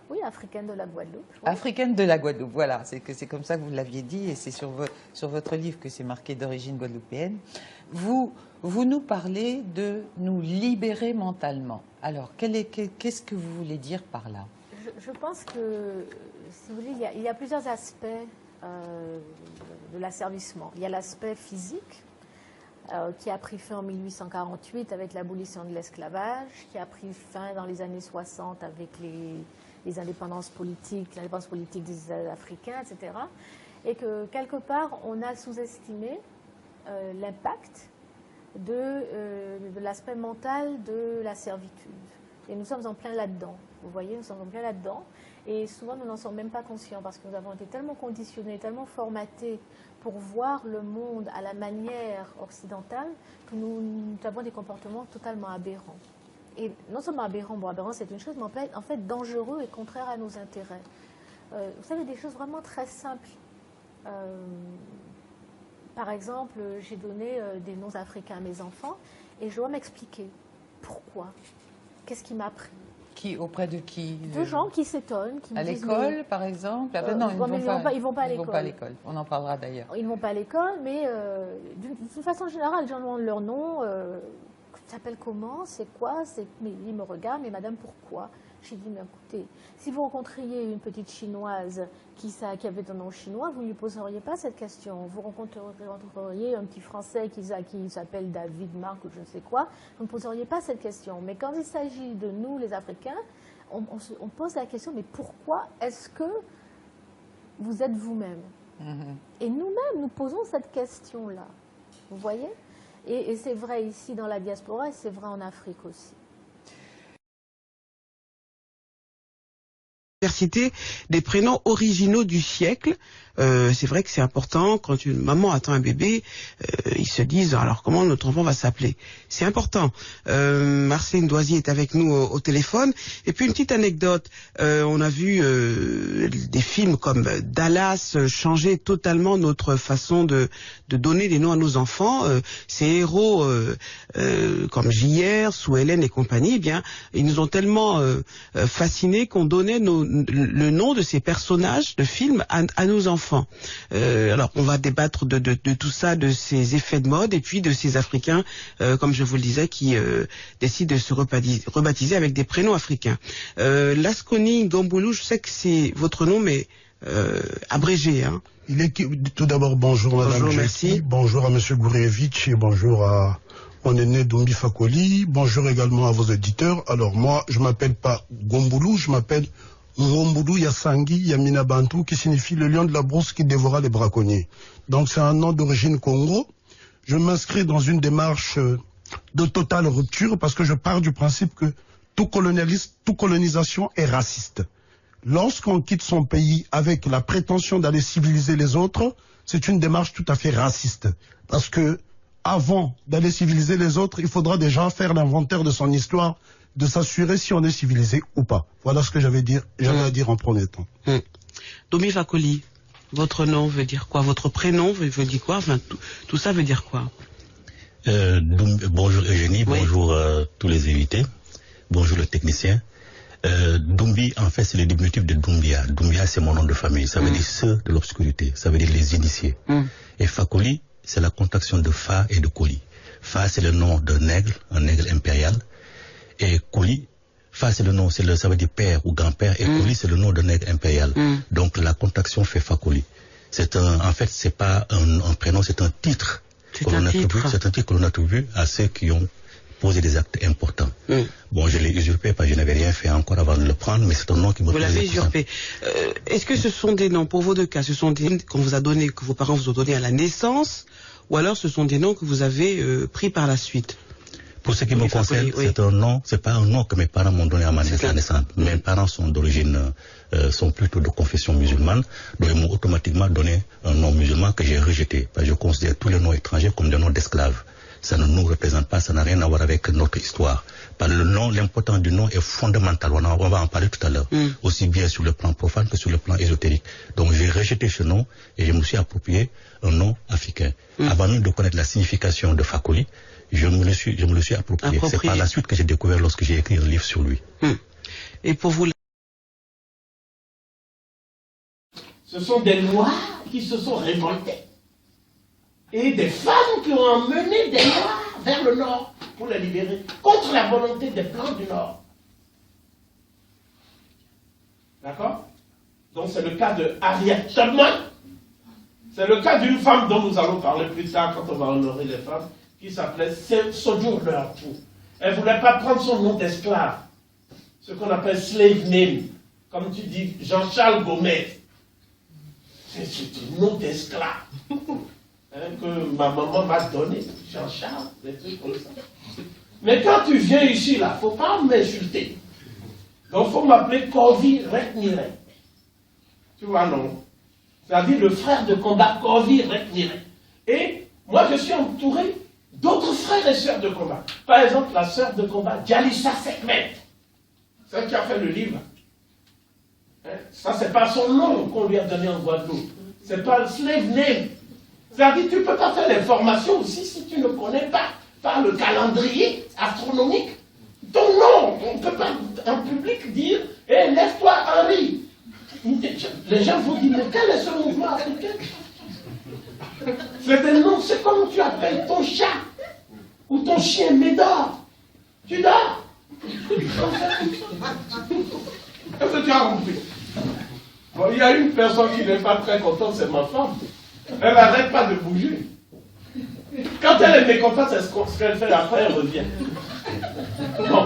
Oui, africaine de la Guadeloupe. Oui. Africaine de la Guadeloupe, voilà. C'est comme ça que vous l'aviez dit et c'est sur votre livre que c'est marqué d'origine guadeloupéenne. Vous nous parlez de nous libérer mentalement. Alors, qu'est-ce que vous voulez dire par là? Je pense que, si vous voulez, il y a plusieurs aspects de l'asservissement. Il y a l'aspect physique, qui a pris fin en 1848 avec l'abolition de l'esclavage, qui a pris fin dans les années 60 avec les indépendances politiques, l'indépendance politique des Africains, etc. Et que, quelque part, on a sous-estimé l'impact de l'aspect mental de la servitude. Et nous sommes en plein là-dedans. Vous voyez, nous sommes en plein là-dedans. Et souvent, nous n'en sommes même pas conscients parce que nous avons été tellement conditionnés, tellement formatés pour voir le monde à la manière occidentale que nous avons des comportements totalement aberrants. Et non seulement aberrants, bon, aberrant c'est une chose, mais en fait dangereux et contraire à nos intérêts. Vous savez, des choses vraiment très simples. Par exemple, j'ai donné des noms africains à mes enfants et je dois m'expliquer. Pourquoi? Qu'est-ce qui m'a pris? Auprès de qui? De gens qui s'étonnent, qui me disent... À l'école, par exemple? Non, ils ne vont pas à l'école. On en parlera d'ailleurs. Ils ne vont pas à l'école, mais d'une façon générale, les gens demandent leur nom. Tu t'appelles comment? C'est quoi? Mais ils me regardent, mais madame, pourquoi? J'ai dit, mais écoutez, si vous rencontriez une petite chinoise qui avait un nom chinois, vous ne lui poseriez pas cette question. Vous rencontreriez un petit Français qui s'appelle David, Marc ou je ne sais quoi, vous ne poseriez pas cette question. Mais quand il s'agit de nous, les Africains, on pose la question, mais pourquoi est-ce que vous êtes vous-même? Et nous-mêmes, nous posons cette question-là. Vous voyez? Et c'est vrai ici dans la diaspora et c'est vrai en Afrique aussi. Des prénoms originaux du siècle. C'est vrai que c'est important quand une maman attend un bébé, ils se disent alors comment notre enfant va s'appeler. C'est important. Marceline Doisier est avec nous au téléphone. Et puis une petite anecdote, on a vu des films comme Dallas changer totalement notre façon de donner des noms à nos enfants. Ces héros comme JR, Sue Ellen et compagnie, eh bien ils nous ont tellement fascinés qu'on donnait le nom de ces personnages de films à nos enfants. Alors on va débattre de tout ça, de ces effets de mode et puis de ces Africains, comme je vous le disais, qui décident de se rebaptiser avec des prénoms africains. Lasconi Ngambulu, je sais que c'est votre nom, mais abrégé. Hein. Tout d'abord, bonjour Madame. Bonjour, merci. Bonjour à Monsieur Gourevitch et bonjour à mon aîné Dumbi Fakoli. Bonjour également à vos auditeurs. Alors moi, je m'appelle pas Ngambulu, je m'appelle Ngambulu Yasangi Yamina Bantu, qui signifie le lion de la brousse qui dévora les braconniers. Donc c'est un nom d'origine Congo. Je m'inscris dans une démarche de totale rupture parce que je pars du principe que tout colonialisme, toute colonisation est raciste. Lorsqu'on quitte son pays avec la prétention d'aller civiliser les autres, c'est une démarche tout à fait raciste. Parce que avant d'aller civiliser les autres, il faudra déjà faire l'inventaire de son histoire, de s'assurer si on est civilisé ou pas. Voilà ce que j'avais à dire en premier temps. Dumbi Fakoli, votre nom veut dire quoi? Votre prénom veut dire quoi? Enfin, tout ça veut dire quoi? Bonjour Eugénie, oui. Bonjour tous les invités, bonjour le technicien. Dumbi, en fait, c'est le diminutif de Doumbia. Doumbia, c'est mon nom de famille. Ça veut dire ceux de l'obscurité. Ça veut dire les initiés. Et Fakoli, c'est la contraction de Fa et de Koli. Fa, c'est le nom d'un aigle, un aigle impérial. Et Koli, Fa, c'est le nom, ça veut dire père ou grand-père. Et Koli, c'est le nom d'un aigle impérial. Donc, la contraction fait Fakoli. En fait, c'est pas un prénom, c'est un titre. C'est un titre que l'on attribue à ceux qui ont poser des actes importants. Bon, je l'ai usurpé parce que je n'avais rien fait encore avant de le prendre, mais c'est un nom qui me plaisait. Vous l'avez usurpé. Est-ce que ce sont des noms, pour vos deux cas, ce sont des noms qu'on vous a donnés, que vos parents vous ont donnés à la naissance, ou alors ce sont des noms que vous avez pris par la suite? Pour ce qui me concerne, c'est un nom, c'est pas un nom que mes parents m'ont donné à ma naissance. Mes parents sont d'origine, sont plutôt de confession musulmane, donc ils m'ont automatiquement donné un nom musulman que j'ai rejeté, parce que je considère tous les noms étrangers comme des noms d'esclaves. Ça ne nous représente pas, ça n'a rien à voir avec notre histoire. Par le nom, l'importance du nom est fondamental. On va en parler tout à l'heure. Aussi bien sur le plan profane que sur le plan ésotérique. Donc j'ai rejeté ce nom et je me suis approprié un nom africain. Avant même de connaître la signification de Fakoli, je me le suis approprié. C'est par la suite que j'ai découvert lorsque j'ai écrit un livre sur lui. Et pour vous, Ce sont des Noirs qui se sont révoltés. Et des femmes qui ont emmené des Noirs vers le Nord pour les libérer, contre la volonté des Blancs du Nord. D'accord? Donc c'est le cas de Harriet Tubman. C'est le cas d'une femme dont nous allons parler plus tard quand on va honorer les femmes, qui s'appelait Sojourner Truth. Elle ne voulait pas prendre son nom d'esclave, ce qu'on appelle slave name. Comme tu dis, Jean-Charles Gomez. C'est un nom d'esclave que ma maman m'a donné. Jean-Charles, des trucs comme ça. Mais quand tu viens ici, là, il ne faut pas m'insulter. Donc il faut m'appeler Corvi Reknire. Tu vois, non? C'est-à-dire le frère de combat Corvi Reknire. Et moi, je suis entouré d'autres frères et sœurs de combat. Par exemple, la sœur de combat Jalissa Sekhmet, celle qui a fait le livre. Ça, c'est pas son nom qu'on lui a donné en Guadeloupe. C'est pas le slave name. C'est-à-dire, tu ne peux pas faire les formations aussi si tu ne connais pas par le calendrier astronomique ton nom. On ne peut pas en public dire « Hé, lève-toi, Henri ». Les gens vont dire « Mais quel est ce mouvement africain ?» C'est des noms, c'est comme tu appelles ton chat ou ton chien Médor. Tu dors. Est-ce que tu as compris? Bon, il y a une personne qui n'est pas très contente, c'est ma femme. Elle n'arrête pas de bouger. Quand elle est mécontente, c'est ce qu'elle fait après, elle revient. Bon.